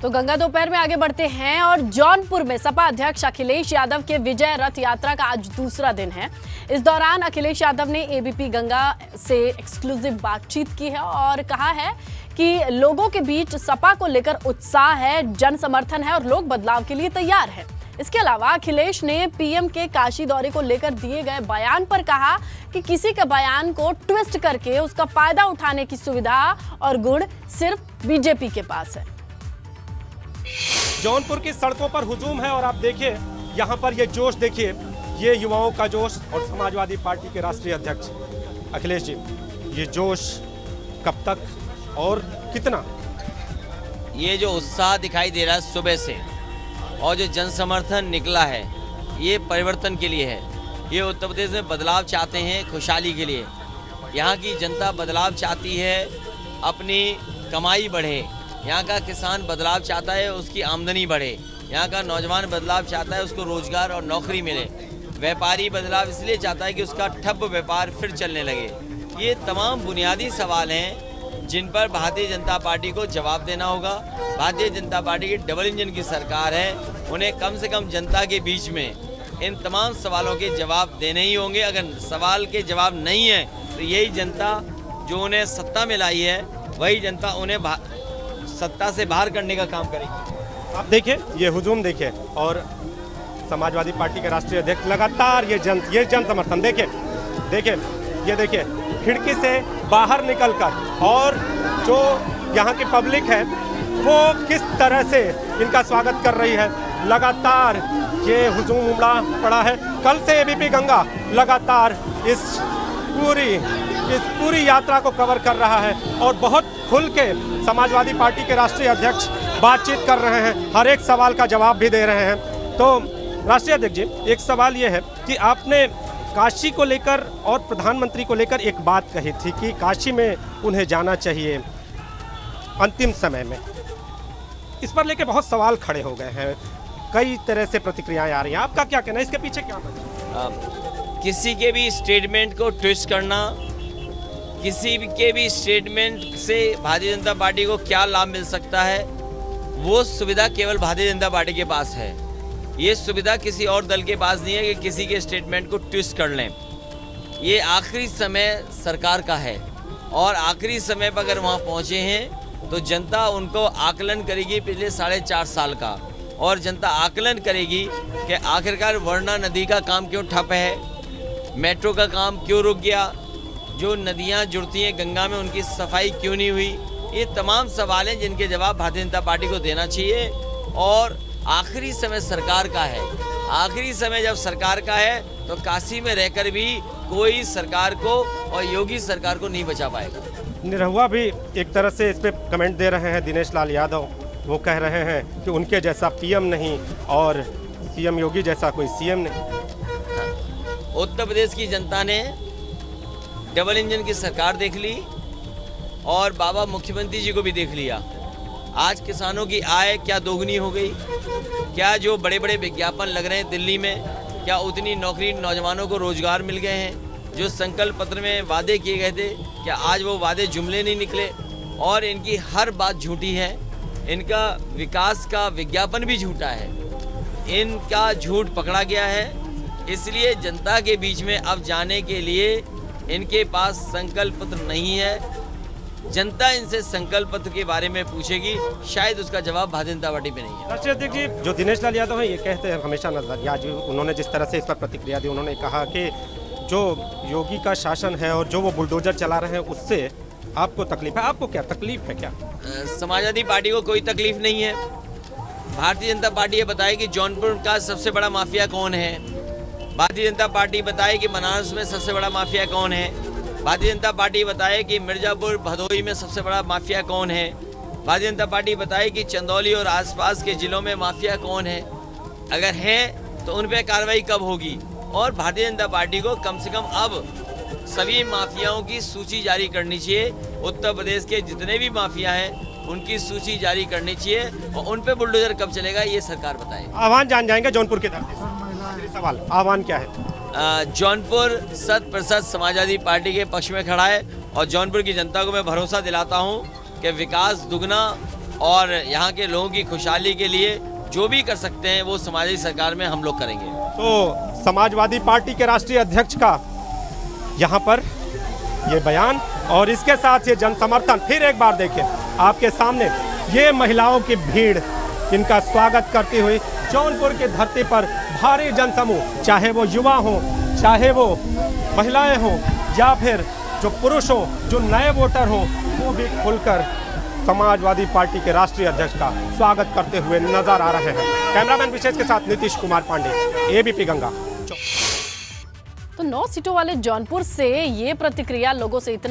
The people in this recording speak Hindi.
तो गंगा दोपहर में आगे बढ़ते हैं और जौनपुर में सपा अध्यक्ष अखिलेश यादव के विजय रथ यात्रा का आज दूसरा दिन है। इस दौरान अखिलेश यादव ने एबीपी गंगा से एक्सक्लूसिव बातचीत की है और कहा है कि लोगों के बीच सपा को लेकर उत्साह है, जन समर्थन है और लोग बदलाव के लिए तैयार है। इसके अलावा अखिलेश ने पीएम के काशी दौरे को लेकर दिए गए बयान पर कहा कि किसी के बयान को ट्विस्ट करके उसका फायदा उठाने की सुविधा और गुण सिर्फ बीजेपी के पास है। जौनपुर की सड़कों पर हुजूम है और आप देखिए यहाँ पर ये जोश देखिए, ये युवाओं का जोश और समाजवादी पार्टी के राष्ट्रीय अध्यक्ष अखिलेश जी, ये जोश कब तक और कितना? ये जो उत्साह दिखाई दे रहा है सुबह से और जो जन समर्थन निकला है, ये परिवर्तन के लिए है। ये उत्तर प्रदेश में बदलाव चाहते हैं, खुशहाली के लिए। यहाँ की जनता बदलाव चाहती है, अपनी कमाई बढ़े। यहाँ का किसान बदलाव चाहता है, उसकी आमदनी बढ़े। यहाँ का नौजवान बदलाव चाहता है, उसको रोजगार और नौकरी मिले। व्यापारी बदलाव इसलिए चाहता है कि उसका ठप व्यापार फिर चलने लगे। ये तमाम बुनियादी सवाल हैं जिन पर भारतीय जनता पार्टी को जवाब देना होगा। भारतीय जनता पार्टी की डबल इंजन की सरकार है, उन्हें कम से कम जनता के बीच में इन तमाम सवालों के जवाब देने ही होंगे। अगर सवाल के जवाब नहीं है तो यही जनता जो उन्हें सत्ता में लाई है, वही जनता उन्हें सत्ता से बाहर करने का काम करेगी। आप देखिए ये हुजूम देखिए और समाजवादी पार्टी के राष्ट्रीय अध्यक्ष लगातार ये जन समर्थन देखिए ये देखिए खिड़की से बाहर निकलकर और जो यहाँ की पब्लिक है वो किस तरह से इनका स्वागत कर रही है। लगातार ये हुजूम उमड़ा पड़ा है। कल से एबीपी गंगा लगातार इस पूरी यात्रा को कवर कर रहा है और बहुत खुल के समाजवादी पार्टी के राष्ट्रीय अध्यक्ष बातचीत कर रहे हैं, हर एक सवाल का जवाब भी दे रहे हैं। तो राष्ट्रीय अध्यक्ष जी, एक सवाल ये है कि आपने काशी को लेकर और प्रधानमंत्री को लेकर एक बात कही थी कि काशी में उन्हें जाना चाहिए अंतिम समय में। इस पर लेकर बहुत सवाल खड़े हो गए हैं, कई तरह से प्रतिक्रियाएं आ रही हैं। आपका क्या कहना है, इसके पीछे क्या वजह? किसी के भी स्टेटमेंट को ट्विस्ट करना, किसी के भी स्टेटमेंट से भारतीय जनता पार्टी को क्या लाभ मिल सकता है, वो सुविधा केवल भारतीय जनता पार्टी के पास है। ये सुविधा किसी और दल के पास नहीं है कि किसी के स्टेटमेंट को ट्विस्ट कर लें। ये आखिरी समय सरकार का है और आखिरी समय पर अगर वहाँ पहुँचे हैं तो जनता उनको आकलन करेगी पिछले 4.5 साल का, और जनता आकलन करेगी कि आखिरकार वर्णा नदी का काम क्यों ठप है, मेट्रो का काम क्यों रुक गया, जो नदियां जुड़ती हैं गंगा में उनकी सफाई क्यों नहीं हुई। ये तमाम सवाल हैं जिनके जवाब भारतीय जनता पार्टी को देना चाहिए। और आखिरी समय सरकार का है, आखिरी समय जब सरकार का है तो काशी में रहकर भी कोई सरकार को और योगी सरकार को नहीं बचा पाएगा। निरहुआ भी एक तरह से इस पे कमेंट दे रहे हैं, दिनेश लाल यादव। वो कह रहे हैं कि उनके जैसा पीएम नहीं और सीएम योगी जैसा कोई सीएम नहीं। उत्तर प्रदेश की जनता ने डबल इंजन की सरकार देख ली और बाबा मुख्यमंत्री जी को भी देख लिया। आज किसानों की आय क्या दोगुनी हो गई? क्या जो बड़े बड़े विज्ञापन लग रहे हैं दिल्ली में, क्या उतनी नौकरी नौजवानों को रोजगार मिल गए हैं? जो संकल्प पत्र में वादे किए गए थे, क्या आज वो वादे जुमले नहीं निकले? और इनकी हर बात झूठी है, इनका विकास का विज्ञापन भी झूठा है, इनका झूठ पकड़ा गया है। इसलिए जनता के बीच में अब जाने के लिए इनके पास संकल्प पत्र नहीं है। जनता इनसे संकल्प पत्र के बारे में पूछेगी, शायद उसका जवाब भारतीय जनता पार्टी पे नहीं है। राष्ट्रीय अध्यक्ष जी, जो दिनेश लाल यादव हैं ये कहते हैं हमेशा नजरिया, आज उन्होंने जिस तरह से इस पर प्रतिक्रिया दी, उन्होंने कहा कि जो योगी का शासन है और जो वो बुलडोजर चला रहे हैं उससे आपको तकलीफ है। आपको क्या तकलीफ है? क्या समाजवादी पार्टी को कोई तकलीफ नहीं है। भारतीय जनता पार्टी ये बताए कि जौनपुर का सबसे बड़ा माफिया कौन है। भारतीय जनता पार्टी बताए कि बनारस में सबसे बड़ा माफिया कौन है। भारतीय जनता पार्टी बताए कि मिर्जापुर भदोही में सबसे बड़ा माफिया कौन है। भारतीय जनता पार्टी बताए कि चंदौली और आसपास के जिलों में माफिया कौन है। अगर है तो उन पर कार्रवाई कब होगी? और भारतीय जनता पार्टी को कम से कम अब सभी माफियाओं की सूची जारी करनी चाहिए। उत्तर प्रदेश के जितने भी माफिया हैं उनकी सूची जारी करनी चाहिए और उन पे बुलडोजर कब चलेगा ये सरकार बताए। आह्वान जान जाएंगे जौनपुर के धरती से। सवाल आह्वान क्या है? जौनपुर 100% समाजवादी पार्टी के पक्ष में खड़ा है और जौनपुर की जनता को मैं भरोसा दिलाता हूं कि विकास दुगना और यहाँ के लोगों की खुशहाली के लिए जो भी कर सकते हैं वो समाजवादी सरकार में हम लोग करेंगे। तो समाजवादी पार्टी के राष्ट्रीय अध्यक्ष का यहाँ पर ये बयान और इसके साथ ये जन समर्थन फिर एक बार देखिए आपके सामने, ये महिलाओं की भीड़ इनका स्वागत करती हुई जौनपुर की धरती पर भारी जनसमूह, चाहे वो युवा हो, चाहे वो महिलाएं हो या फिर जो पुरुष हो, जो नए वोटर हो, वो भी खुलकर समाजवादी पार्टी के राष्ट्रीय अध्यक्ष का स्वागत करते हुए नजर आ रहे हैं। कैमरामैन विशेष के साथ नीतीश कुमार पांडे, एबीपी गंगा। तो 9 सीटों वाले जौनपुर से ये प्रतिक्रिया लोगों से इतना